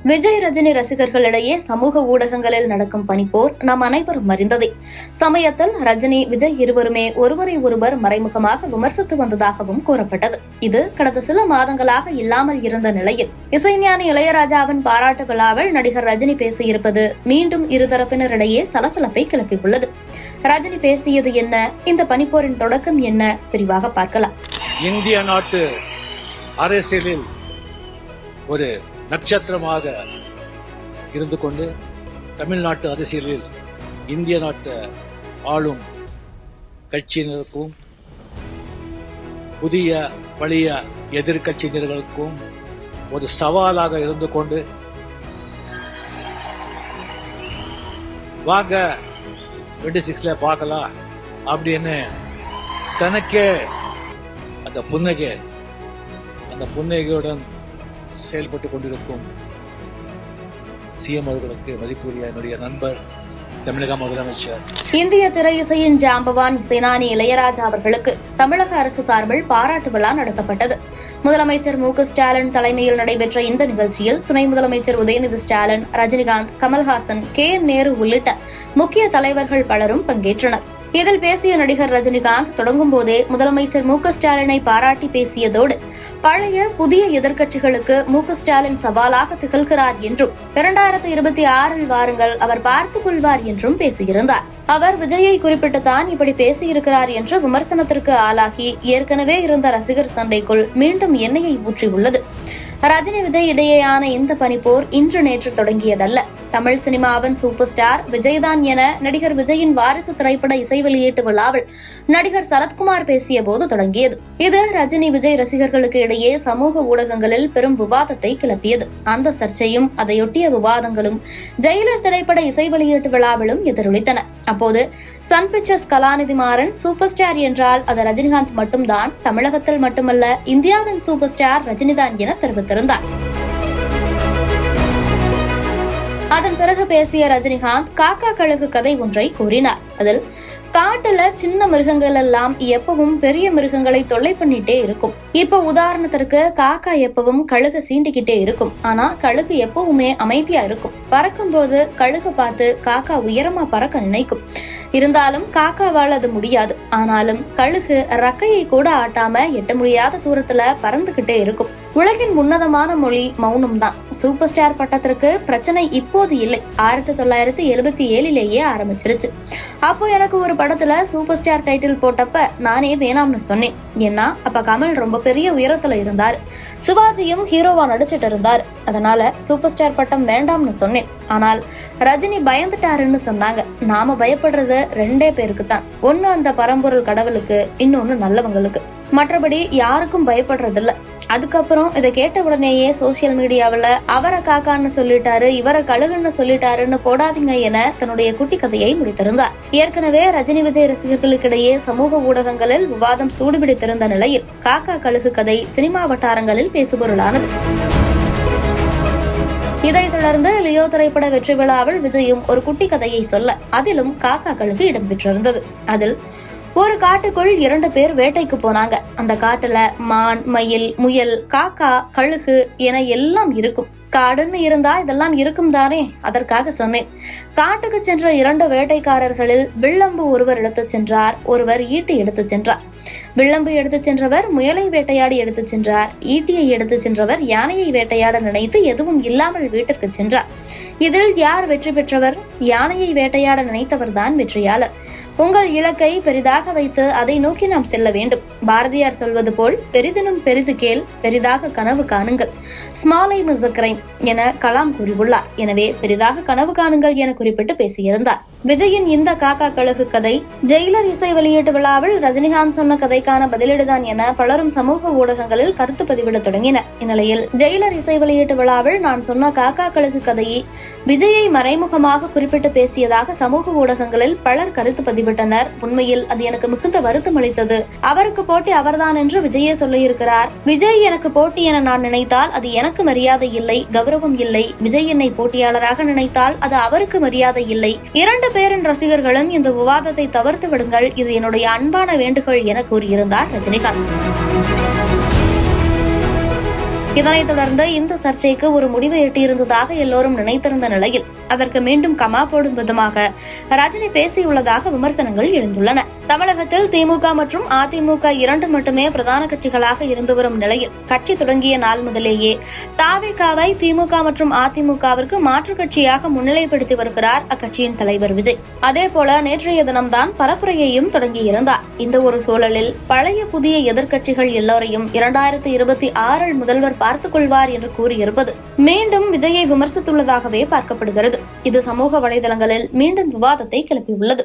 விஜய் ரஜினி ரசிகர்களிடையே சமூக ஊடகங்களில் நடக்கும் பனிப்போர் நாம் அனைவரும் அறிந்ததே. சமயத்தில் ரஜினி, விஜய் இருவருமே ஒருவரை ஒருவர் மறைமுகமாக விமர்சித்து வந்ததாகவும் கூறப்பட்டது. இது கடந்த சில மாதங்களாக இல்லாமல் இருந்த நிலையில் இசைஞானி இளையராஜாவின் பாராட்டு விழாவில் நடிகர் ரஜினி பேசியிருப்பது மீண்டும் இருதரப்பினரிடையே சலசலப்பை கிளப்பியுள்ளது. ரஜினி பேசியது என்ன, இந்த பனிப்போரின் தொடக்கம் என்ன, விரிவாக பார்க்கலாம். இந்திய நாட்டு அரசியலில் ஒரு நட்சத்திரமாக இருந்து கொண்டு தமிழ்நாட்டு அரசியலில் இந்திய நாட்டு ஆளும் கட்சியினருக்கும் புதிய பழைய எதிர்கட்சியினர்களுக்கும் ஒரு சவாலாக இருந்து கொண்டு வாங்க 26ல பார்க்கலாம் அப்படின்னு தனக்கே அந்த புன்னகையுடன் செயல்பட்டு கொண்டிருக்கும் சிஎம் அவர்களுக்கு மதிப்புரிய என்னுடைய நண்பர் தமிழக முதலமைச்சர். இந்திய திரை இசையின் ஜாம்பவான் இசைஞானி இளையராஜா அவர்களுக்கு தமிழக அரசு சார்பில் பாராட்டு விழா நடத்தப்பட்டது. முதலமைச்சர் மு க ஸ்டாலின் தலைமையில் நடைபெற்ற இந்த நிகழ்ச்சியில் துணை முதலமைச்சர் உதயநிதி ஸ்டாலின், ரஜினிகாந்த், கமல்ஹாசன், KN நேரு உள்ளிட்ட முக்கிய தலைவர்கள் பலரும் பங்கேற்றனர். இதில் பேசிய நடிகர் ரஜினிகாந்த் தொடங்கும் போதே முதலமைச்சர் மு க ஸ்டாலினை பாராட்டி பேசியதோடு பழைய புதிய எதிர்க்கட்சிகளுக்கு மு க ஸ்டாலின் சவாலாக திகழ்கிறார் என்றும் 2026 வாருங்கள், அவர் பார்த்துக் கொள்வார் என்றும் பேசியிருந்தார். அவர் விஜயை குறிப்பிட்டுத்தான் இப்படி பேசியிருக்கிறார் என்ற விமர்சனத்திற்கு ஆளாகி ஏற்கனவே இருந்த ரசிகர் சண்டைக்குள் மீண்டும் எண்ணெயை ஊற்றியுள்ளது. ரஜினி விஜய் இடையேயான இந்த பனிப்போர் இன்று நேற்று தொடங்கியதல்ல. தமிழ் சினிமாவின் சூப்பர் ஸ்டார் விஜய்தான் என நடிகர் விஜயின் வாரிசு திரைப்பட இசை வெளியீட்டு விழாவில் நடிகர் சரத்குமார் பேசிய போது தொடங்கியது. இது ரஜினி விஜய் ரசிகர்களுக்கு இடையே சமூக ஊடகங்களில் பெரும் விவாதத்தை கிளப்பியது. அந்த சர்ச்சையும் அதையொட்டிய விவாதங்களும் ஜெயிலர் திரைப்பட இசை வெளியீட்டு விழாவிலும் எதிரொலித்தன. அப்போது சன் பிக்சர்ஸ் கலாநிதி மாறன் சூப்பர் ஸ்டார் என்றால் அது ரஜினிகாந்த் மட்டும்தான், தமிழகத்தில் மட்டுமல்ல இந்தியாவின் சூப்பர் ஸ்டார் ரஜினிதான் என தெரிவித்திருந்தார். அதன் பிறகு பேசிய ரஜினிகாந்த் காக்கா கழுகு கதை ஒன்றை கூறினார். அதில் காட்டுல சின்ன மிருகங்கள் எல்லாம் எப்பவும் பெரிய மிருகங்களை தொல்லை பண்ணிட்டே இருக்கும். இப்ப உதாரணத்திற்கு காக்கா எப்பவும் கழுகு சீண்டிக்கிட்டே இருக்கும். ஆனா கழுகு எப்பவுமே அமைதியா இருக்கும். பறக்கும் போது கழுகு பார்த்து காக்கா உயரமா பறக்க நினைக்கும். இருந்தாலும் காக்காவால் அது முடியாது. ஆனாலும் கழுகு ரக்கையை கூட ஆட்டாம எட்ட முடியாத தூரத்துல பறந்துகிட்டே இருக்கும். உலகின் உன்னதமான மொழி மௌனம் தான். சூப்பர் ஸ்டார் பட்டத்திற்கு பிரச்சனை இப்போது இல்லை, 1977 ஆரம்பிச்சிருச்சு. அப்போ எனக்கு ஒரு படத்துல சூப்பர் ஸ்டார் டைட்டில் போட்டப்ப நானே வேணாம்னு சொன்னேன். ஏன்னா அப்ப கமல் ரொம்ப பெரிய உயரத்துல இருந்தாரு, சிவாஜியும் ஹீரோவா நடிச்சிட்டு இருந்தாரு. அதனால சூப்பர் ஸ்டார் பட்டம் வேண்டாம்னு சொன்னேன். ஆனால் ரஜினி பயந்துட்டாருன்னு சொன்னாங்க. நாம பயப்படுறது 2 பேருக்கு தான். ஒன்னு அந்த பரம்பொருள் கடவுளுக்கு, இன்னொன்னு நல்லவங்களுக்கு. மற்றபடி யாருக்கும் பயப்படுறதில்ல. அதுக்கப்புறம் இதை கேட்ட உடனேயே சோசியல் மீடியாவில் அவரை காக்கான்னு சொல்லிட்டாரு, இவரை கழுகுன்னு சொல்லிட்டாருன்னு போடாதீங்க என தன்னுடைய குட்டி கதையை முடித்திருந்தார். ஏற்கனவே ரஜினி விஜய் ரசிகர்களுக்கிடையே சமூக ஊடகங்களில் விவாதம் சூடுபிடித்திருந்த நிலையில் காக்கா கழுகு கதை சினிமா வட்டாரங்களில் பேசுபொருளானது. இதைத் தொடர்ந்து லியோ திரைப்பட வெற்றி விழாவில் விஜயும் ஒரு குட்டி கதையை சொல்ல அதிலும் காக்கா கழுகு இடம்பெற்றிருந்தது. அதில் ஒரு காட்டுக்குள் 2 பேர் வேட்டைக்கு போனாங்க. அந்த காட்டுல மான், மயில், முயல், காக்கா, கழுகு என எல்லாம் இருக்கும். காடுன்னு இருந்தா இதெல்லாம் இருக்கும் தானே, அதற்காக சொன்னேன். காட்டுக்கு சென்ற 2 வேட்டைக்காரர்களில் வில்லம்பு ஒருவர் எடுத்து சென்றார், ஒருவர் ஈட்டி எடுத்து சென்றார். வில்லம்பு எடுத்து சென்றவர் முயலை வேட்டையாடி எடுத்து சென்றார். ஈட்டியை எடுத்து சென்றவர் யானையை வேட்டையாட நினைத்து எதுவும் இல்லாமல் வீட்டிற்கு சென்றார். இதில் யார் வெற்றி பெற்றவர்? யானையை வேட்டையாட நினைத்தவர் தான் வெற்றியாளர். உங்கள் இலக்கை பெரிதாக வைத்து அதை நோக்கி நாம் செல்ல வேண்டும். பாரதியார் சொல்வது போல் பெரிதினும் பெரிது கேள், பெரிதாக கனவு காணுங்கள், small I'm is a crime என கலாம் கூறியுள்ளார். எனவே பெரிதாக கனவு காணுங்கள் என குறிப்பிட்டு பேசியிருந்தார். விஜயின் இந்த காக்கா கழுகு கதை ஜெயிலர் இசை வெளியீட்டு விழாவில் ரஜினிகாந்த் சொன்ன கதைக்கான பதிலீடுதான் என பலரும் சமூக ஊடகங்களில் கருத்து பதிவிட தொடங்கினர். இந்நிலையில் ஜெயிலர் இசை வெளியீட்டு விழாவில் நான் சொன்ன காக்கா கழுகு கதையை விஜயை மறைமுகமாக குறிப்பிட்டு பேசியதாக சமூக ஊடகங்களில் பலர் கருத்து பதிவிட்டனர். உண்மையில் அது எனக்கு மிகுந்த வருத்தம் அளித்தது. அவருக்கு போட்டி அவர்தான் என்று விஜயே சொல்லியிருக்கிறார். விஜய் எனக்கு போட்டி என நான் நினைத்தால் அது எனக்கு மரியாதை இல்லை, கௌரவம் இல்லை. விஜய் என்னை போட்டியாளராக நினைத்தால் அது அவருக்கு மரியாதை இல்லை. 2 பேரின் ரசிகர்களும் இந்த விவாதத்தை தவிர்த்து விடுங்கள், இது என்னுடைய அன்பான வேண்டுகோள் என கூறியிருந்தார் ரஜினிகாந்த். இதனைத் தொடர்ந்து இந்த சர்ச்சைக்கு ஒரு முடிவை எட்டியிருந்ததாக எல்லோரும் நினைத்திருந்த நிலையில் அதற்கு மீண்டும் கமா போடும் விதமாக ரஜினி பேசியுள்ளதாக விமர்சனங்கள் எழுந்துள்ளன. தமிழகத்தில் திமுக மற்றும் அதிமுக இரண்டு மட்டுமே பிரதான கட்சிகளாக இருந்து வரும் நிலையில் கட்சி தொடங்கிய நாள் முதலேயே தாவேகாவை திமுக மற்றும் அதிமுகவிற்கு மாற்றுக் கட்சியாக முன்னிலைப்படுத்தி வருகிறார் அக்கட்சியின் தலைவர் விஜய். அதேபோல நேற்றைய தினம்தான் பரப்புரையையும் தொடங்கியிருந்தார். இந்த ஒரு சூழலில் பழைய புதிய எதிர்க்கட்சிகள் எல்லோரையும் 2026 முதல்வர் பார்த்துக் கொள்வார் என்று கூறியிருப்பது மீண்டும் விஜயை விமர்சித்துள்ளதாகவே பார்க்கப்படுகிறது. இது சமூக வலைதளங்களில் மீண்டும் விவாதத்தை கிளப்பியுள்ளது.